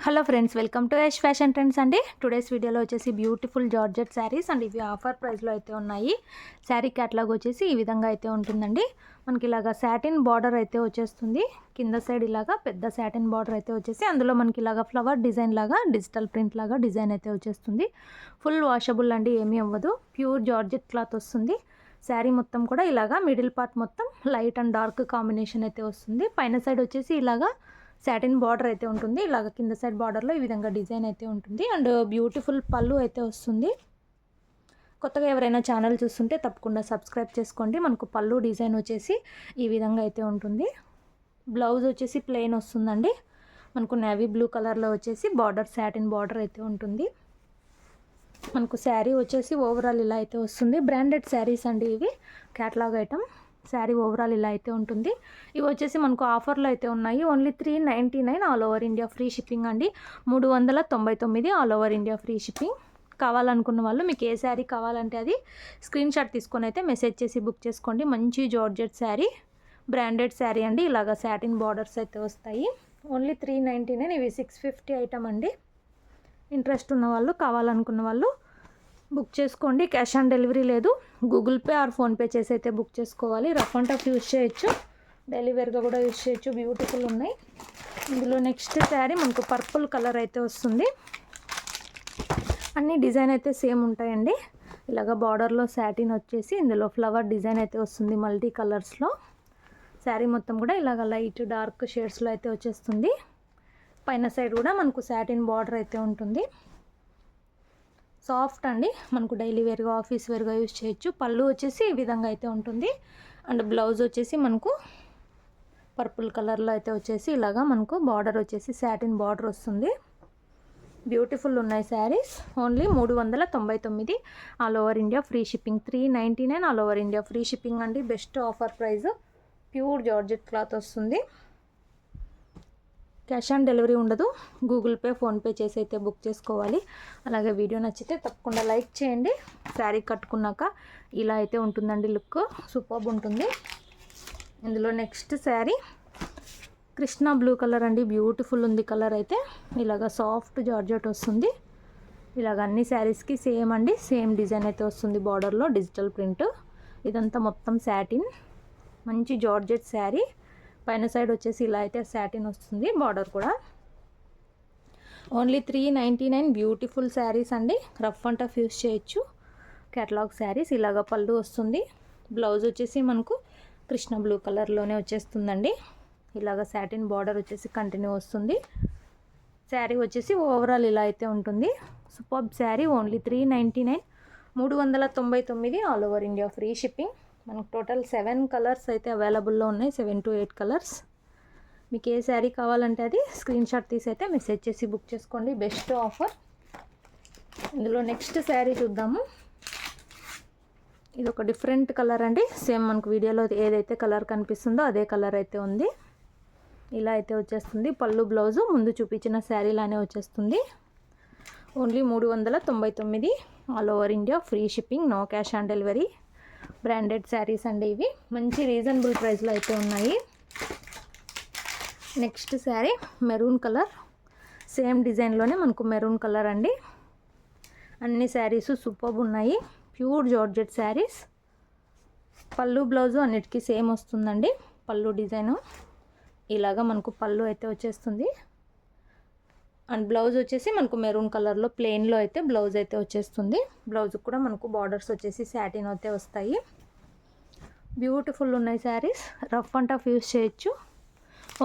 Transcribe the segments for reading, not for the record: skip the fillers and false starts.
Hello friends, welcome to Yash fashion trends అండి. Today's వీడియోలో వచ్చేసి బ్యూటిఫుల్ జార్జెట్ శారీస్ అండ్ ఇవి ఆఫర్ ప్రైస్లో అయితే ఉన్నాయి. శారీ క్యాటలాగ్ వచ్చేసి ఈ విధంగా అయితే ఉంటుందండి. మనకి ఇలాగా సాటిన్ బార్డర్ అయితే వచ్చేస్తుంది. కింద సైడ్ ఇలాగా పెద్ద సాటిన్ బార్డర్ అయితే వచ్చేసి అందులో మనకి ఇలాగా ఫ్లవర్ డిజైన్ లాగా డిజిటల్ ప్రింట్ లాగా డిజైన్ అయితే వచ్చేస్తుంది. ఫుల్ వాషబుల్ అండి, ఏమీ అవ్వదు. ప్యూర్ జార్జెట్ క్లాత్ వస్తుంది. శారీ మొత్తం కూడా ఇలాగా మిడిల్ పార్ట్ మొత్తం లైట్ అండ్ డార్క్ కాంబినేషన్ అయితే వస్తుంది. పైన సైడ్ వచ్చేసి ఇలాగా సాటిన్ బార్డర్ అయితే ఉంటుంది. ఇలాగ కింద సైడ్ బార్డర్లో ఈ విధంగా డిజైన్ అయితే ఉంటుంది అండ్ బ్యూటిఫుల్ పళ్ళు అయితే వస్తుంది. కొత్తగా ఎవరైనా ఛానల్ చూస్తుంటే తప్పకుండా సబ్స్క్రైబ్ చేసుకోండి. మనకు పళ్ళు డిజైన్ వచ్చేసి ఈ విధంగా అయితే ఉంటుంది. బ్లౌజ్ వచ్చేసి ప్లెయిన్ వస్తుందండి. మనకు నేవీ బ్లూ కలర్లో వచ్చేసి బార్డర్ సాటిన్ బార్డర్ అయితే ఉంటుంది. మనకు శారీ వచ్చేసి ఓవరాల్ ఇలా అయితే వస్తుంది. బ్రాండెడ్ శారీస్ అండి ఇవి, క్యాటలాగ్ ఐటమ్. శారీ ఓవరాల్ ఇలా అయితే ఉంటుంది. ఇవి వచ్చేసి మనకు ఆఫర్లో అయితే ఉన్నాయి. Only 399 all over India free shipping అండి. 399 all over India free shipping. కావాలనుకున్న వాళ్ళు మీకు ఏ శారీ కావాలంటే అది స్క్రీన్ షాట్ తీసుకొని అయితే మెసేజ్ చేసి బుక్ చేసుకోండి. మంచి జార్జెట్ శారీ, బ్రాండెడ్ శారీ అండి. ఇలాగ సాటిన్ బార్డర్స్ అయితే వస్తాయి. ఓన్లీ 399. ఇవి 650 ఐటమ్ అండి. ఇంట్రెస్ట్ ఉన్న వాళ్ళు, కావాలనుకున్న వాళ్ళు బుక్ చేసుకోండి. క్యాష్ ఆన్ డెలివరీ లేదు. గూగుల్ పే ఆర్ ఫోన్పే చేసి అయితే బుక్ చేసుకోవాలి. రఫ్ అండ్ టఫ్ యూజ్ చేయొచ్చు, డైలీ వేర్గా కూడా యూజ్ చేయొచ్చు. బ్యూటిఫుల్ ఉన్నాయి. ఇందులో నెక్స్ట్ శారీ మనకు పర్పుల్ కలర్ అయితే వస్తుంది. అన్ని డిజైన్ అయితే సేమ్ ఉంటాయండి. ఇలాగ బార్డర్లో సాటిన్ వచ్చేసి ఇందులో ఫ్లవర్ డిజైన్ అయితే వస్తుంది మల్టీ కలర్స్లో. శారీ మొత్తం కూడా ఇలాగ లైట్ డార్క్ షేడ్స్లో అయితే వచ్చేస్తుంది. పైన సైడ్ కూడా మనకు సాటిన్ బార్డర్ అయితే ఉంటుంది. సాఫ్ట్ అండి, మనకు డైలీ వేర్గా ఆఫీస్ వేర్గా యూజ్ చేయొచ్చు. పళ్ళు వచ్చేసి ఈ విధంగా అయితే ఉంటుంది అండ్ బ్లౌజ్ వచ్చేసి మనకు పర్పుల్ కలర్లో అయితే వచ్చేసి ఇలాగా మనకు బార్డర్ వచ్చేసి సాటిన్ బార్డర్ వస్తుంది. బ్యూటిఫుల్ ఉన్నాయి sarees. Only 399 all over India free shipping. 399 all over India free shipping అండి. Best offer price. Pure georgette cloth వస్తుంది. క్యాష్ ఆన్ డెలివరీ ఉండదు. గూగుల్ పే ఫోన్పే చేసి అయితే బుక్ చేసుకోవాలి. అలాగే వీడియో నచ్చితే తప్పకుండా లైక్ చేయండి. శారీ కట్టుకున్నాక ఇలా అయితే ఉంటుందండి లుక్, సూపర్బ్ ఉంటుంది. ఇందులో next sari Krishna blue colour అండి. బ్యూటిఫుల్ ఉంది కలర్ అయితే. ఇలాగ సాఫ్ట్ జార్జెట్ వస్తుంది. ఇలాగ అన్ని శారీస్కి సేమ్ అండి, సేమ్ డిజైన్ అయితే వస్తుంది. బార్డర్లో డిజిటల్ ప్రింట్. ఇదంతా మొత్తం సాటిన్, మంచి జార్జెట్ శారీ. పైన సైడ్ వచ్చేసి ఇలా అయితే సాటిన్ వస్తుంది. బార్డర్ కూడా ఓన్లీ 399. బ్యూటిఫుల్ శారీస్ అండి. రఫ్ అండ్ టఫ్ యూస్ చేయొచ్చు. క్యాటలాగ్ శారీస్. ఇలాగ పళ్ళు వస్తుంది. బ్లౌజ్ వచ్చేసి మనకు కృష్ణ బ్లూ కలర్లోనే వచ్చేస్తుందండి. ఇలాగ సాటిన్ బార్డర్ వచ్చేసి కంటిన్యూ వస్తుంది. శారీ వచ్చేసి ఓవరాల్ ఇలా అయితే ఉంటుంది. Superb sari. Only 399. 399 all over India free shipping. మనకు టోటల్ 7 కలర్స్ అయితే అవైలబుల్లో ఉన్నాయి. 7 to 8 కలర్స్. మీకు ఏ శారీ కావాలంటే అది స్క్రీన్ షాట్ తీసి అయితే మెసేజ్ చేసి బుక్ చేసుకోండి. Best offer. ఇందులో నెక్స్ట్ శారీ చూద్దాము. ఇది ఒక డిఫరెంట్ కలర్ అండి. సేమ్ మనకు వీడియోలో ఏదైతే కలర్ కనిపిస్తుందో అదే కలర్ అయితే ఉంది. ఇలా అయితే వచ్చేస్తుంది. పళ్ళు బ్లౌజు ముందు చూపించిన శారీలానే వచ్చేస్తుంది. Only 399 all over India free shipping. No cash on delivery. Branded sarees అండి ఇవి. మంచి రీజనబుల్ ప్రైస్లో అయితే ఉన్నాయి. Next saree maroon colour. Same డిజైన్లోనే మనకు మెరూన్ కలర్ అండి. అన్ని శారీస్ సూపర్బ్ ఉన్నాయి. Pure georgette sarees. పళ్ళు బ్లౌజు అన్నిటికీ సేమ్ వస్తుందండి. పళ్ళు డిజైను ఇలాగా మనకు పళ్ళు అయితే వచ్చేస్తుంది అండ్ బ్లౌజ్ వచ్చేసి మనకు మెరూన్ కలర్లో ప్లెయిన్లో అయితే బ్లౌజ్ అయితే వచ్చేస్తుంది. బ్లౌజ్ కూడా మనకు బార్డర్స్ వచ్చేసి సాటిన్ అయితే వస్తాయి. బ్యూటిఫుల్ ఉన్నాయి sarees. Rough and tough use చేయొచ్చు.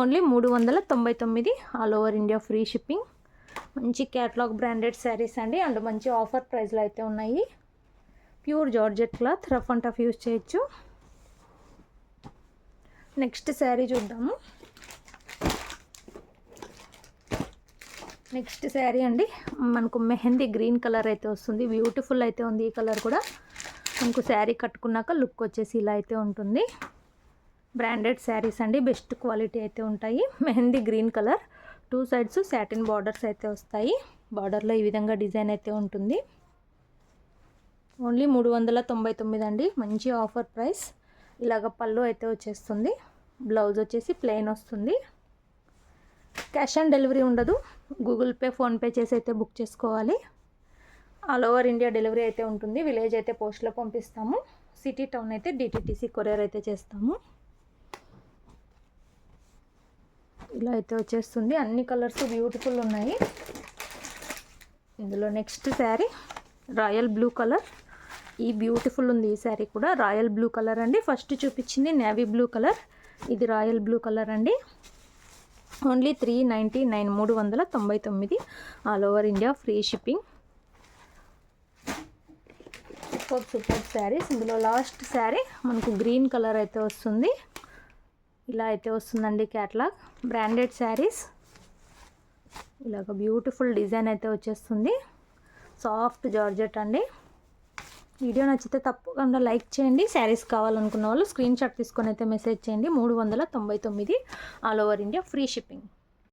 Only 399 all over India free shipping. మంచి క్యాటలాగ్ బ్రాండెడ్ శారీస్ అండి అండ్ మంచి ఆఫర్ ప్రైస్లో అయితే ఉన్నాయి. Pure georgette cloth. Rough and tough use చేయొచ్చు. నెక్స్ట్ శారీ చూద్దాము. నెక్స్ట్ శారీ అండి మనకు మెహందీ గ్రీన్ కలర్ అయితే వస్తుంది. బ్యూటిఫుల్ అయితే ఉంది ఈ కలర్ కూడా. మనకు శారీ కట్టుకున్నాక లుక్ వచ్చేసి ఇలా అయితే ఉంటుంది. బ్రాండెడ్ శారీస్ అండి. బెస్ట్ క్వాలిటీ అయితే ఉంటాయి. Mehndi green colour. 2 sides satin borders అయితే వస్తాయి. బార్డర్లో ఈ విధంగా డిజైన్ అయితే ఉంటుంది. ఓన్లీ 399 అండి. మంచి ఆఫర్ ప్రైస్. ఇలాగ పళ్ళు అయితే వచ్చేస్తుంది. బ్లౌజ్ వచ్చేసి ప్లెయిన్ వస్తుంది. క్యాష్ ఆన్ డెలివరీ ఉండదు, గూగుల్ పే ఫోన్పే చేసి అయితే బుక్ చేసుకోవాలి. ఆల్ ఓవర్ ఇండియా డెలివరీ అయితే ఉంటుంది. విలేజ్ అయితే పోస్ట్లో పంపిస్తాము, సిటీ టౌన్ అయితే డిటిటిసి కొరియర్ అయితే చేస్తాము. ఇలా అయితే వచ్చేస్తుంది. అన్ని కలర్స్ బ్యూటిఫుల్ ఉన్నాయి. ఇందులో next sari royal blue colour. ఈ బ్యూటిఫుల్ ఉంది ఈ శారీ కూడా, రాయల్ బ్లూ కలర్ అండి. ఫస్ట్ చూపించింది నేవీ బ్లూ కలర్, ఇది రాయల్ బ్లూ కలర్ అండి. Only 399, 399. All over India free shipping. Super saris. ఇందులో లాస్ట్ శారీ మనకు గ్రీన్ కలర్ అయితే వస్తుంది. ఇలా అయితే వస్తుందండి క్యాటలాగ్. బ్రాండెడ్ శారీస్. ఇలాగ బ్యూటిఫుల్ డిజైన్ అయితే వచ్చేస్తుంది. సాఫ్ట్ జార్జెట్ అండి. వీడియో నచ్చితే తప్పకుండా లైక్ చేయండి. శారీస్ కావాలనుకున్న వాళ్ళు స్క్రీన్ షాట్ తీసుకొని అయితే మెసేజ్ చేయండి. 399, all over India free shipping.